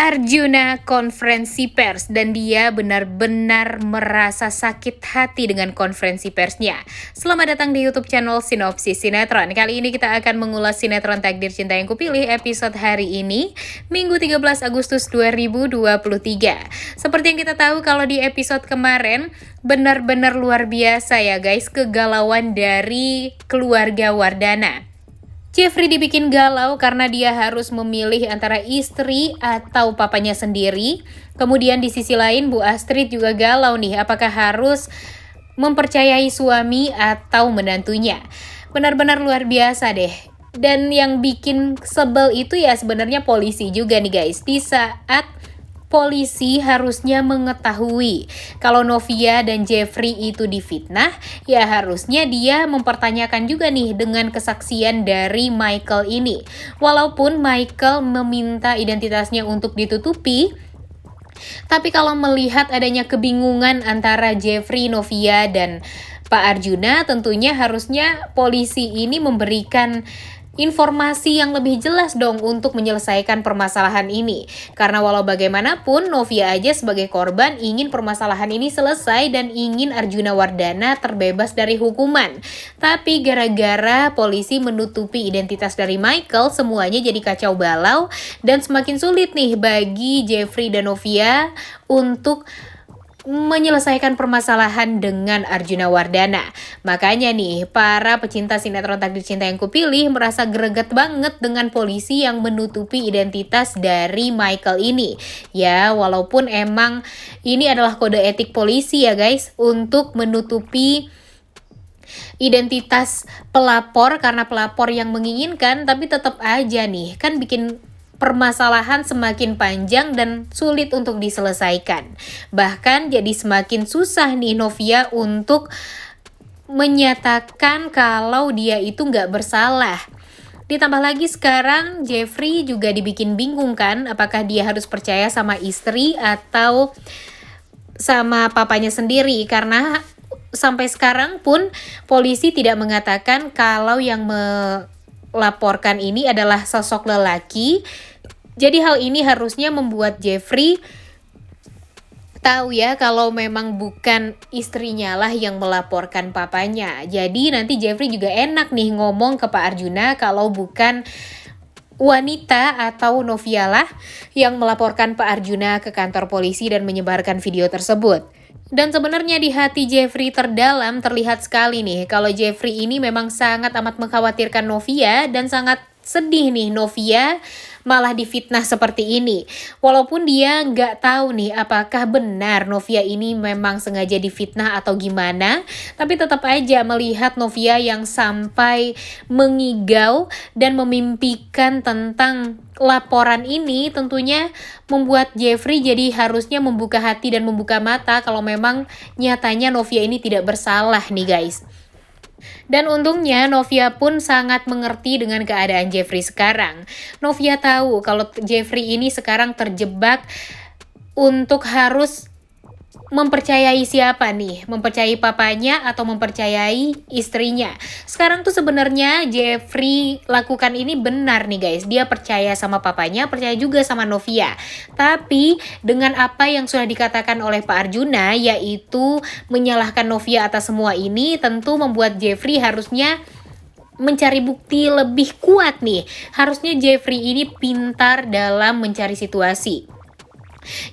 Arjuna konferensi pers dan dia benar-benar merasa sakit hati dengan konferensi persnya. Selamat datang di YouTube channel Sinopsis Sinetron. Kali ini kita akan mengulas sinetron Takdir Cinta Yang Kupilih episode hari ini, Minggu 13 Agustus 2023. Seperti yang kita tahu kalau di episode kemarin benar-benar luar biasa ya guys, kegalauan dari keluarga Wardana. Jeffrey dibikin galau karena dia harus memilih antara istri atau papanya sendiri. Kemudian di sisi lain Bu Astrid juga galau nih, apakah harus mempercayai suami atau menantunya. Benar-benar luar biasa deh. Dan yang bikin sebel itu ya sebenarnya polisi juga nih guys. Di saat polisi harusnya mengetahui kalau Novia dan Jeffrey itu difitnah, ya harusnya dia mempertanyakan juga nih dengan kesaksian dari Michael ini. Walaupun Michael meminta identitasnya untuk ditutupi, tapi kalau melihat adanya kebingungan antara Jeffrey, Novia, dan Pak Arjuna, tentunya harusnya polisi ini memberikan informasi yang lebih jelas dong untuk menyelesaikan permasalahan ini. Karena walau bagaimanapun, Novia aja sebagai korban ingin permasalahan ini selesai dan ingin Arjuna Wardana terbebas dari hukuman. Tapi gara-gara polisi menutupi identitas dari Michael, semuanya jadi kacau balau dan semakin sulit nih bagi Jeffrey dan Novia untuk menyelesaikan permasalahan dengan Arjuna Wardana. Makanya nih, para pecinta sinetron Takdir Cinta Yang Kupilih merasa greget banget dengan polisi yang menutupi identitas dari Michael ini. Ya, walaupun emang ini adalah kode etik polisi ya guys, untuk menutupi identitas pelapor karena pelapor yang menginginkan, tapi tetap aja nih, kan bikin permasalahan semakin panjang dan sulit untuk diselesaikan. Bahkan jadi semakin susah nih Novia untuk menyatakan kalau dia itu nggak bersalah. Ditambah lagi sekarang Jeffrey juga dibikin bingung kan, apakah dia harus percaya sama istri atau sama papanya sendiri, karena sampai sekarang pun polisi tidak mengatakan kalau yang melaporkan ini adalah sosok lelaki. Jadi hal ini harusnya membuat Jeffrey tahu ya kalau memang bukan istrinya lah yang melaporkan papanya. Jadi nanti Jeffrey juga enak nih ngomong ke Pak Arjuna kalau bukan wanita atau Novia lah yang melaporkan Pak Arjuna ke kantor polisi dan menyebarkan video tersebut. Dan sebenarnya di hati Jeffrey terdalam terlihat sekali nih kalau Jeffrey ini memang sangat amat mengkhawatirkan Novia dan sangat sedih nih Novia malah difitnah seperti ini. Walaupun dia nggak tahu nih apakah benar Novia ini memang sengaja difitnah atau gimana, tapi tetap aja melihat Novia yang sampai mengigau dan memimpikan tentang laporan ini tentunya membuat Jeffrey jadi harusnya membuka hati dan membuka mata kalau memang nyatanya Novia ini tidak bersalah nih guys. Dan untungnya Novia pun sangat mengerti dengan keadaan Jeffrey sekarang. Novia tahu kalau Jeffrey ini sekarang terjebak untuk harus mempercayai siapa nih? Mempercayai papanya atau mempercayai istrinya? Sekarang tuh sebenarnya Jeffrey lakukan ini benar nih guys. Dia percaya sama papanya, percaya juga sama Novia. Tapi dengan apa yang sudah dikatakan oleh Pak Arjuna, yaitu menyalahkan Novia atas semua ini, tentu membuat Jeffrey harusnya mencari bukti lebih kuat nih. Harusnya Jeffrey ini pintar dalam mencari situasi.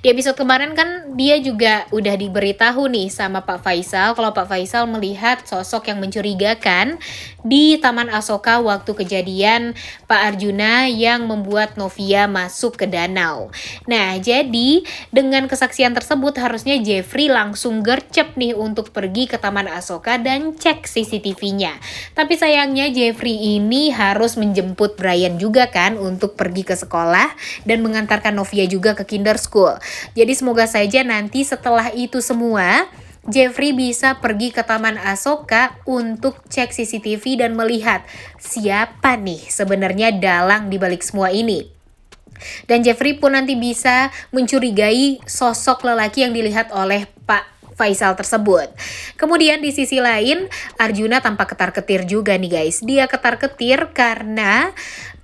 Di episode kemarin kan dia juga udah diberitahu nih sama Pak Faisal kalau Pak Faisal melihat sosok yang mencurigakan di Taman Asoka waktu kejadian Pak Arjuna yang membuat Novia masuk ke danau. Nah, jadi dengan kesaksian tersebut harusnya Jeffrey langsung gercep nih untuk pergi ke Taman Asoka dan cek CCTV-nya. Tapi sayangnya Jeffrey ini harus menjemput Brian juga kan untuk pergi ke sekolah dan mengantarkan Novia juga ke kinder school. Jadi semoga saja nanti setelah itu semua Jeffrey bisa pergi ke Taman Asoka untuk cek CCTV dan melihat siapa nih sebenarnya dalang di balik semua ini. Dan Jeffrey pun nanti bisa mencurigai sosok lelaki yang dilihat oleh Pak Faisal tersebut. Kemudian di sisi lain Arjuna tampak ketar-ketir juga nih guys. Dia ketar-ketir karena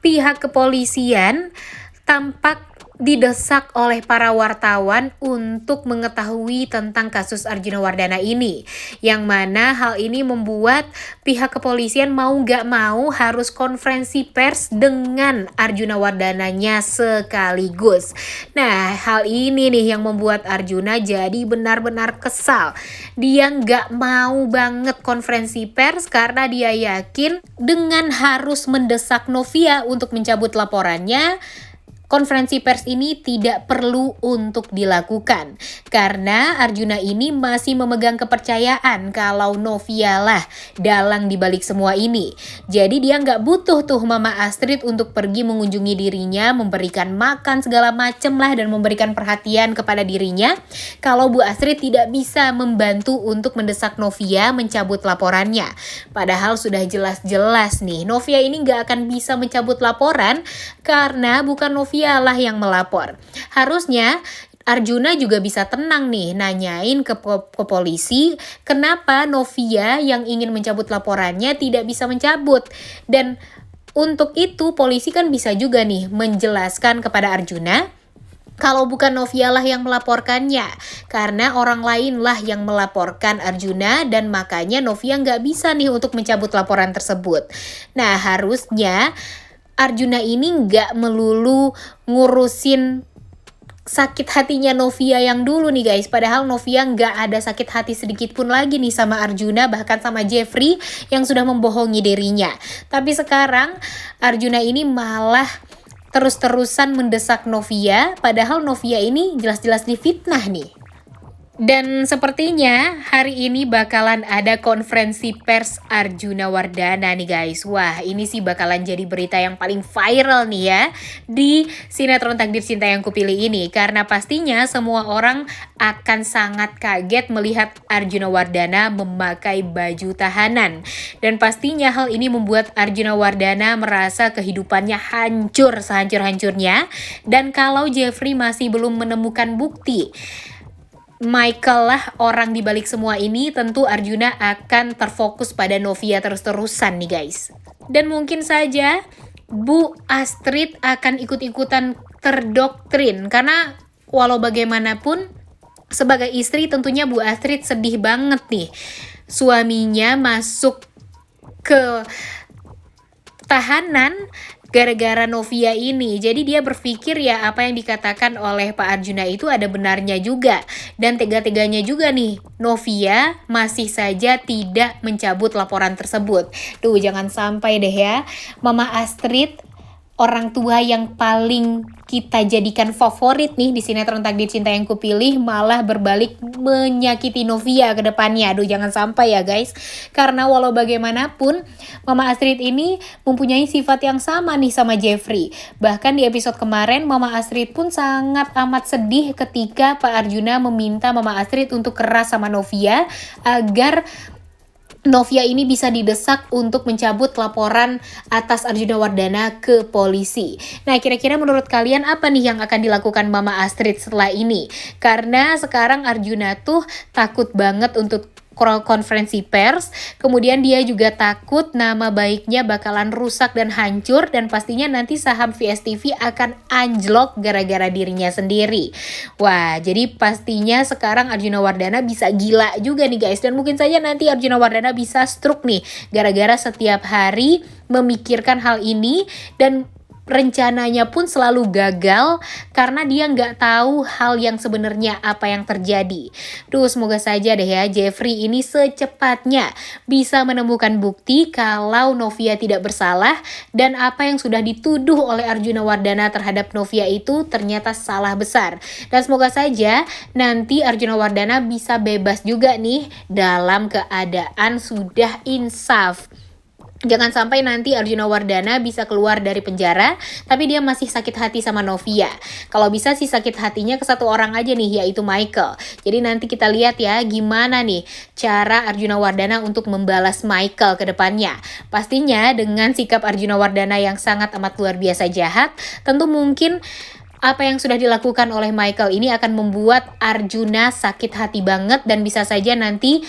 pihak kepolisian tampak didesak oleh para wartawan untuk mengetahui tentang kasus Arjuna Wardana ini. Yang mana hal ini membuat pihak kepolisian mau gak mau harus konferensi pers dengan Arjuna Wardananya sekaligus. Nah, hal ini nih yang membuat Arjuna jadi benar-benar kesal. Dia gak mau banget konferensi pers karena dia yakin dengan harus mendesak Novia untuk mencabut laporannya, konferensi pers ini tidak perlu untuk dilakukan karena Arjuna ini masih memegang kepercayaan kalau Novia lah dalang dibalik semua ini. Jadi dia nggak butuh tuh Mama Astrid untuk pergi mengunjungi dirinya, memberikan makan segala macem lah dan memberikan perhatian kepada dirinya kalau Bu Astrid tidak bisa membantu untuk mendesak Novia mencabut laporannya. Padahal sudah jelas-jelas nih Novia ini nggak akan bisa mencabut laporan karena bukan Novia lah yang melapor. Harusnya Arjuna juga bisa tenang nih nanyain ke polisi kenapa Novia yang ingin mencabut laporannya tidak bisa mencabut. Dan untuk itu polisi kan bisa juga nih menjelaskan kepada Arjuna kalau bukan Novia lah yang melaporkannya, karena orang lain lah yang melaporkan Arjuna dan makanya Novia nggak bisa nih untuk mencabut laporan tersebut. Nah, harusnya Arjuna ini nggak melulu ngurusin sakit hatinya Novia yang dulu nih guys. Padahal Novia nggak ada sakit hati sedikit pun lagi nih sama Arjuna, bahkan sama Jeffrey yang sudah membohongi dirinya. Tapi sekarang Arjuna ini malah terus-terusan mendesak Novia, padahal Novia ini jelas-jelas difitnah nih. Dan sepertinya hari ini bakalan ada konferensi pers Arjuna Wardana nih guys. Wah, ini sih bakalan jadi berita yang paling viral nih ya di sinetron Takdir Cinta Yang Kupilih ini. Karena pastinya semua orang akan sangat kaget melihat Arjuna Wardana memakai baju tahanan. Dan pastinya hal ini membuat Arjuna Wardana merasa kehidupannya hancur sehancur-hancurnya. Dan kalau Jeffrey masih belum menemukan bukti Michael lah orang di balik semua ini, tentu Arjuna akan terfokus pada Novia terus-terusan nih guys. Dan mungkin saja Bu Astrid akan ikut-ikutan terdoktrin karena walau bagaimanapun sebagai istri tentunya Bu Astrid sedih banget nih suaminya masuk ke tahanan gara-gara Novia ini. Jadi dia berpikir ya apa yang dikatakan oleh Pak Arjuna itu ada benarnya juga. Dan tega-teganya juga nih Novia masih saja tidak mencabut laporan tersebut. Duh, jangan sampai deh ya Mama Astrid, orang tua yang paling kita jadikan favorit nih di sinetron Takdir Cinta Yang Kupilih, malah berbalik menyakiti Novia ke depannya. Aduh, jangan sampai ya guys. Karena walau bagaimanapun Mama Astrid ini mempunyai sifat yang sama nih sama Jeffrey. Bahkan di episode kemarin Mama Astrid pun sangat amat sedih ketika Pak Arjuna meminta Mama Astrid untuk keras sama Novia agar Novia ini bisa didesak untuk mencabut laporan atas Arjuna Wardana ke polisi. Nah, kira-kira menurut kalian apa nih yang akan dilakukan Mama Astrid setelah ini? Karena sekarang Arjuna tuh takut banget untuk konferensi pers, kemudian dia juga takut nama baiknya bakalan rusak dan hancur, dan pastinya nanti saham VSTV akan anjlok gara-gara dirinya sendiri. Wah, jadi pastinya sekarang Arjuna Wardana bisa gila juga nih guys, dan mungkin saja nanti Arjuna Wardana bisa stroke nih gara-gara setiap hari memikirkan hal ini dan rencananya pun selalu gagal karena dia nggak tahu hal yang sebenarnya apa yang terjadi. Duh, semoga saja deh ya Jeffrey ini secepatnya bisa menemukan bukti kalau Novia tidak bersalah dan apa yang sudah dituduh oleh Arjuna Wardana terhadap Novia itu ternyata salah besar. Dan semoga saja nanti Arjuna Wardana bisa bebas juga nih dalam keadaan sudah insaf. Jangan sampai nanti Arjuna Wardana bisa keluar dari penjara, tapi dia masih sakit hati sama Novia. Kalau bisa sih sakit hatinya ke satu orang aja nih, yaitu Michael. Jadi nanti kita lihat ya gimana nih cara Arjuna Wardana untuk membalas Michael ke depannya. Pastinya dengan sikap Arjuna Wardana yang sangat amat luar biasa jahat, tentu mungkin apa yang sudah dilakukan oleh Michael ini akan membuat Arjuna sakit hati banget dan bisa saja nanti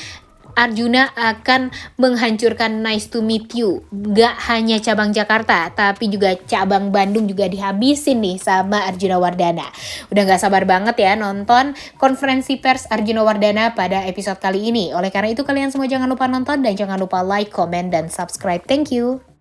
Arjuna akan menghancurkan Nice to Meet You. Gak hanya cabang Jakarta, tapi juga cabang Bandung juga dihabisin nih sama Arjuna Wardana. Udah gak sabar banget ya nonton konferensi pers Arjuna Wardana pada episode kali ini. Oleh karena itu kalian semua jangan lupa nonton dan jangan lupa like, comment, dan subscribe. Thank you.